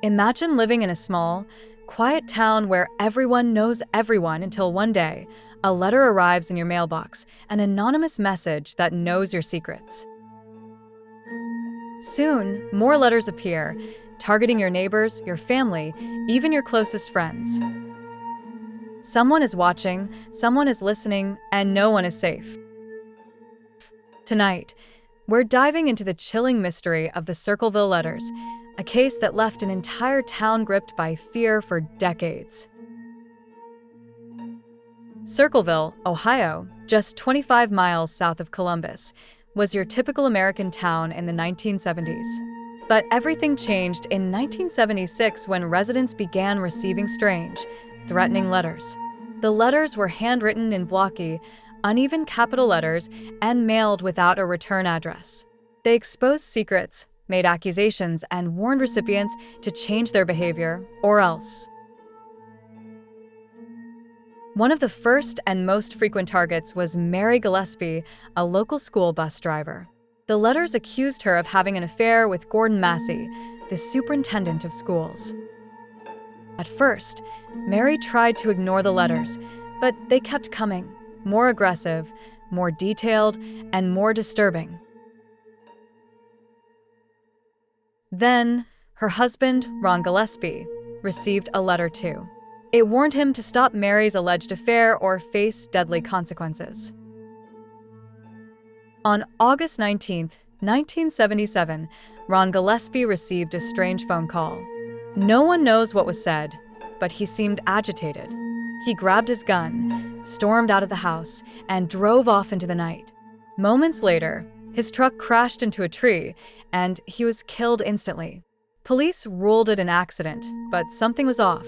Imagine living in a small, quiet town where everyone knows everyone until one day, a letter arrives in your mailbox, an anonymous message that knows your secrets. Soon, more letters appear, targeting your neighbors, your family, even your closest friends. Someone is watching, someone is listening, and no one is safe. Tonight, we're diving into the chilling mystery of the Circleville Letters, a case that left an entire town gripped by fear for decades. Circleville, Ohio, just 25 miles south of Columbus, was your typical American town in the 1970s. But everything changed in 1976 when residents began receiving strange, threatening letters. The letters were handwritten in blocky, uneven capital letters and mailed without a return address. They exposed secrets, made accusations, and warned recipients to change their behavior, or else. One of the first and most frequent targets was Mary Gillespie, a local school bus driver. The letters accused her of having an affair with Gordon Massey, the superintendent of schools. At first, Mary tried to ignore the letters, but they kept coming, more aggressive, more detailed, and more disturbing. Then, her husband, Ron Gillespie, received a letter too. It warned him to stop Mary's alleged affair or face deadly consequences. On August 19, 1977, Ron Gillespie received a strange phone call. No one knows what was said, but he seemed agitated. He grabbed his gun, stormed out of the house, and drove off into the night. Moments later, his truck crashed into a tree, and he was killed instantly. Police ruled it an accident, but something was off.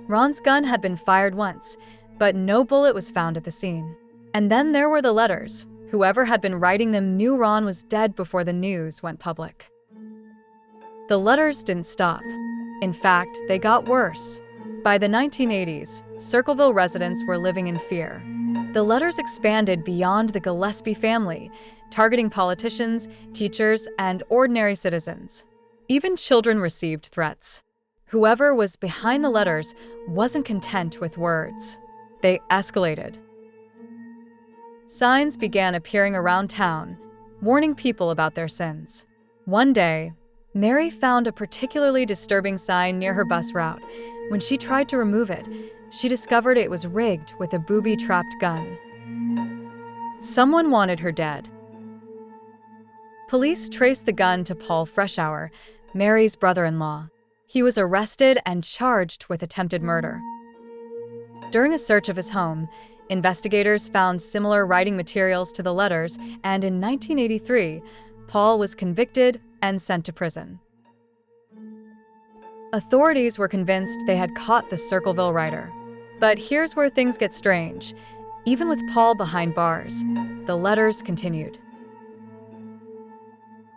Ron's gun had been fired once, but no bullet was found at the scene. And then there were the letters. Whoever had been writing them knew Ron was dead before the news went public. The letters didn't stop. In fact, they got worse. By the 1980s, Circleville residents were living in fear. The letters expanded beyond the Gillespie family, targeting politicians, teachers, and ordinary citizens. Even children received threats. Whoever was behind the letters wasn't content with words. They escalated. Signs began appearing around town, warning people about their sins. One day, Mary found a particularly disturbing sign near her bus route. When she tried to remove it, she discovered it was rigged with a booby-trapped gun. Someone wanted her dead. Police traced the gun to Paul Freshour, Mary's brother-in-law. He was arrested and charged with attempted murder. During a search of his home, investigators found similar writing materials to the letters, and in 1983, Paul was convicted and sent to prison. Authorities were convinced they had caught the Circleville writer. But here's where things get strange. Even with Paul behind bars, the letters continued.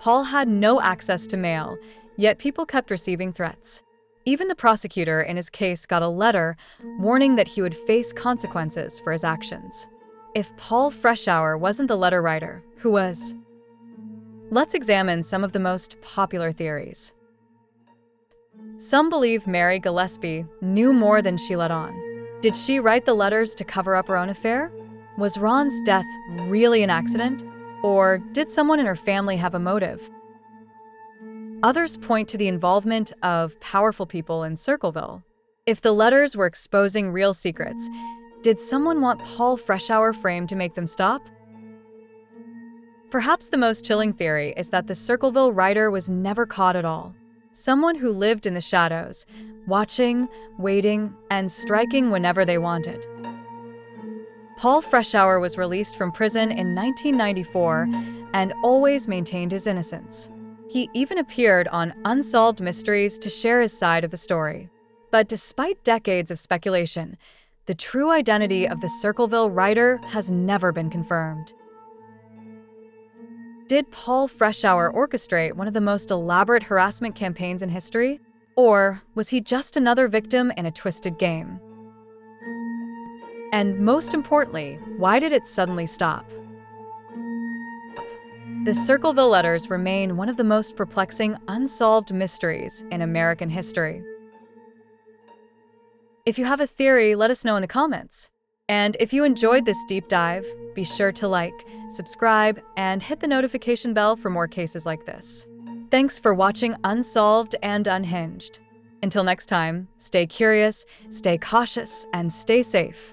Paul had no access to mail, yet people kept receiving threats. Even the prosecutor in his case got a letter warning that he would face consequences for his actions. If Paul Freshour wasn't the letter writer, who was? Let's examine some of the most popular theories. Some believe Mary Gillespie knew more than she let on. Did she write the letters to cover up her own affair? Was Ron's death really an accident? Or did someone in her family have a motive? Others point to the involvement of powerful people in Circleville. If the letters were exposing real secrets, did someone want Paul Freshour framed to make them stop? Perhaps the most chilling theory is that the Circleville writer was never caught at all. Someone who lived in the shadows, watching, waiting, and striking whenever they wanted. Paul Freshour was released from prison in 1994 and always maintained his innocence. He even appeared on Unsolved Mysteries to share his side of the story. But despite decades of speculation, the true identity of the Circleville writer has never been confirmed. Did Paul Freshour orchestrate one of the most elaborate harassment campaigns in history? Or was he just another victim in a twisted game? And most importantly, why did it suddenly stop? The Circleville Letters remain one of the most perplexing unsolved mysteries in American history. If you have a theory, let us know in the comments. And if you enjoyed this deep dive, be sure to like, subscribe, and hit the notification bell for more cases like this. Thanks for watching Unsolved and Unhinged. Until next time, stay curious, stay cautious, and stay safe.